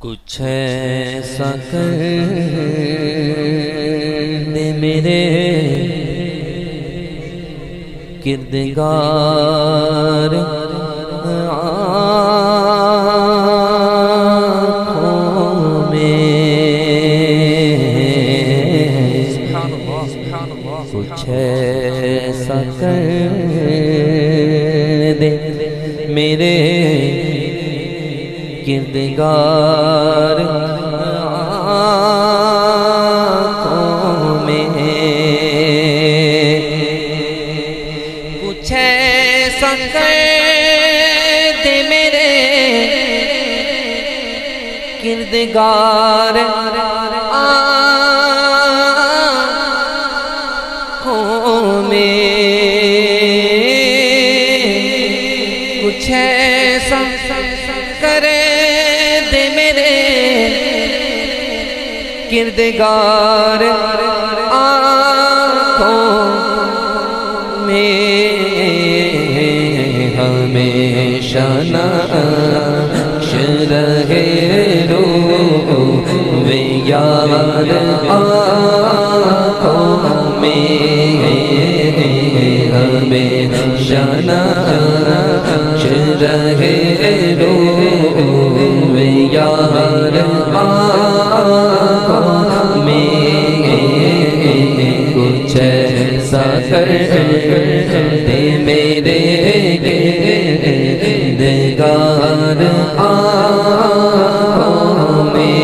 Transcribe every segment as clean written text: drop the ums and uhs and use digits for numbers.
کچھ ایسا کر دے میرے کردگار آنکھوں میں، کچھ ایسا کر دے میرے کردگار آنکھوں میں، کچھ ایسا کر دے میرے کردگار آنکھوں میں، کچھ ایسا کرے دے میرے کردگار آنکھوں میں، ہمیشہ نقش رہے روئے یار آنکھوں میں، ہمیشہ نقش رہے روئے یار آنکھوں میں، کچھ ایسا کر دے میرے کردگار آنکھوں میں،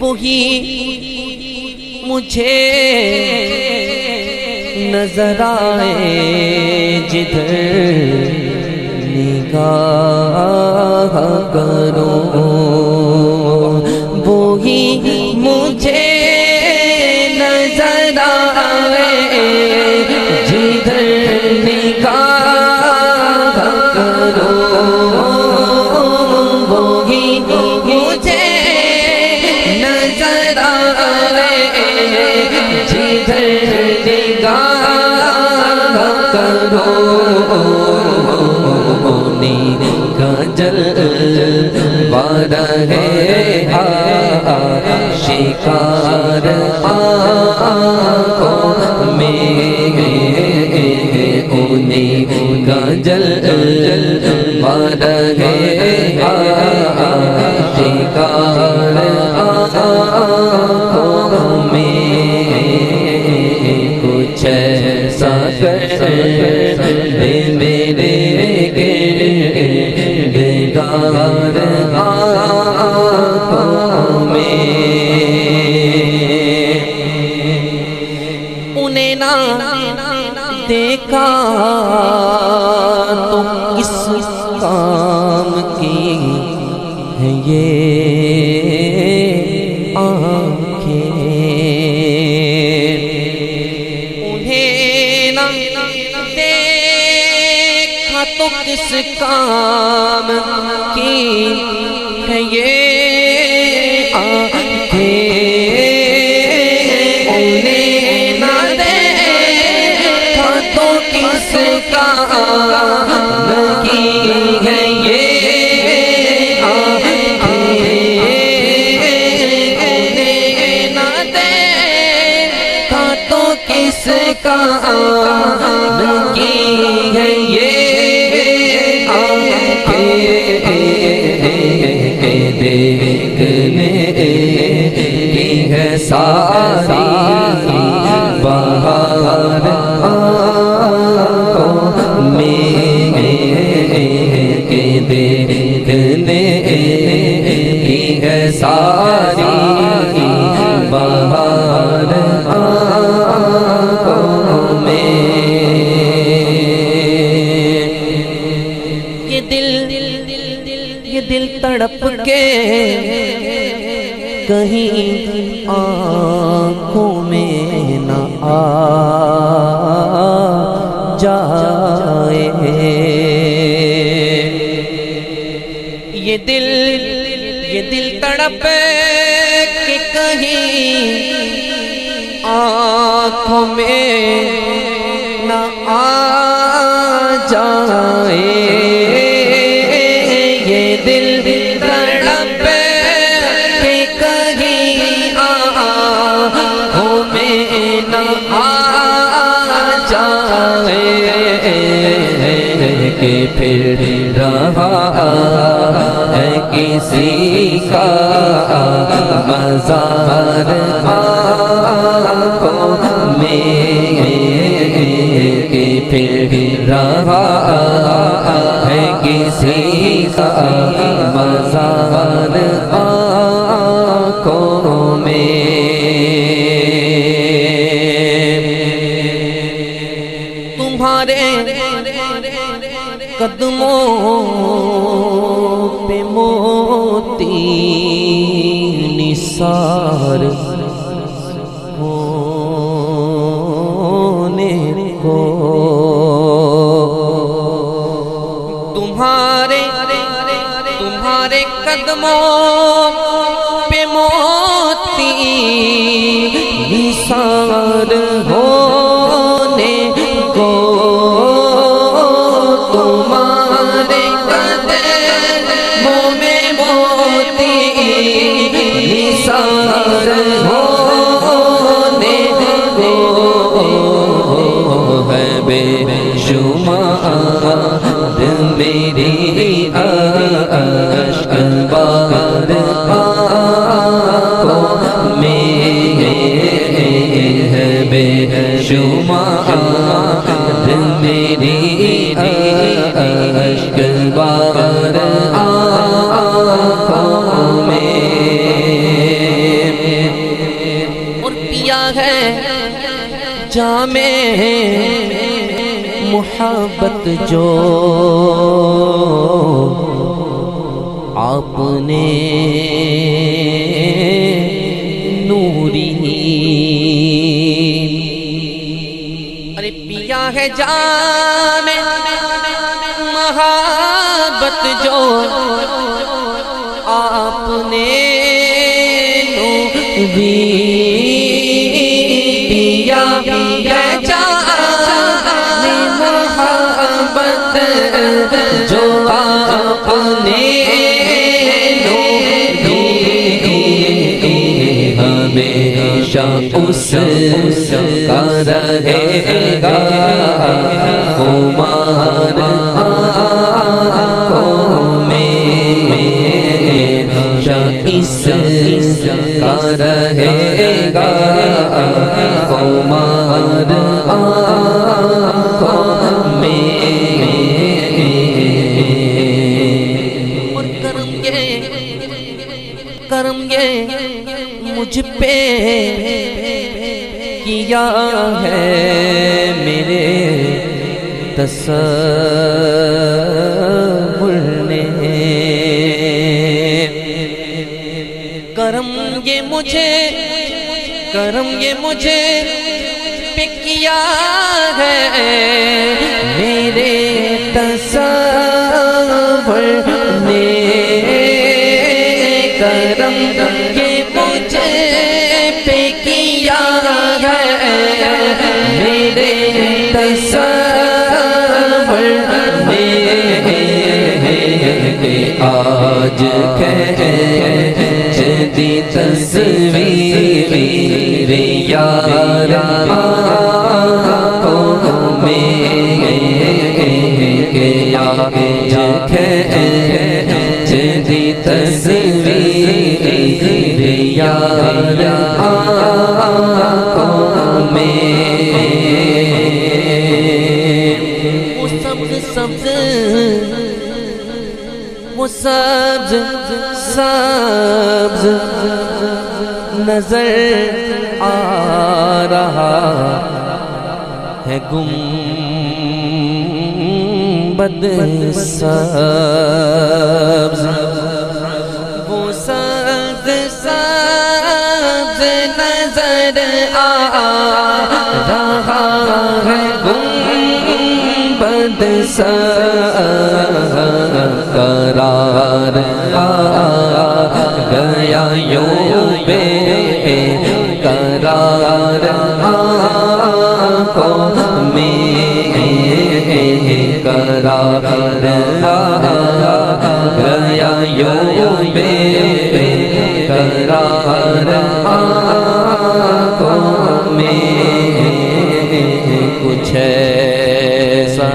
وہی مجھے نظر آئے جدھر نگاہ کرو، وہی مجھے نظر آئے جدھر نگاہ کرو، وہی مجھے نظر آئے جدھر نگاہ کرو، کا جلوہ ہے آشکار آنکھوں میں، انہیں کا جلوہ ہے آشکار آنکھوں میں، کچھ ایسا کر دے میرے کردگار آنکھوں میں، انہیں نہ دیکھا تو کس کام کی ہے یہ آنکھیں، انہیں نہ دیکھا تو کس کام کی ہے یہ آنکھیں، انہیں نہ دیکھا تو کس کام کی ہے یہ آنکھیں، انہیں نہ دیکھا تو کس کام کی ہے یہ دیکھنے کی ہے ساری بہار آنکھوں میں، دیکھنے کی ہے ساری بہار آنکھوں میں، یہ دل تڑپ کے کہیں آنکھوں میں نہ آ جائے، یہ دل تڑپ کے کہیں آنکھوں میں نہ آ جائے کہ پھر رہا ہے کسی کا مزار آنکھوں میں، کہ پھر رہا ہے کسی کا مزار آنکھوں میں۔ تمہارے قدموں پہ موتی نثار ہونے کو، تمہارے قدموں پہ موتی نثار ہونے کو، تمہارے قدموں میں موتی نثار ہونے کو، ہے بے شمار میری اشک بار آنکھوں میں، ہے بے شمار میری اشک بار آنکھوں میں۔ اور پیا ہے جام محبت جو آپ نے نوری، ارے پیا ہے جام محبت جو آپ نے نوری، پیا ہے جام محبت جو آپ نے ہمیشہ اس کا رہے گا خمار آنکھوں میں، ہمیشہ اس کا رہے گا خمار آنکھوں میں۔ اور کرم یہ مجھ پہ کیا ہے میرے تصور نے، کرم یہ مجھے پہ کیا ہے میرے تصور نے، کرم یہ مجھے پہ کیا ہے میرے تصور نے، آج کھینچ دی تصویر یار آنکھوں میں، آج کھینچ دی تصویر یار آنکھوں میں۔ وہ سبز نظر آ رہا ہے گنبد سبز، وہ سبز نظر آ رہا ہے گنبد قرار آ گیا یوں بے قرار آنکھوں میں، قرار آ گیا یوں بے قرار آنکھوں میں، کچھ ایسا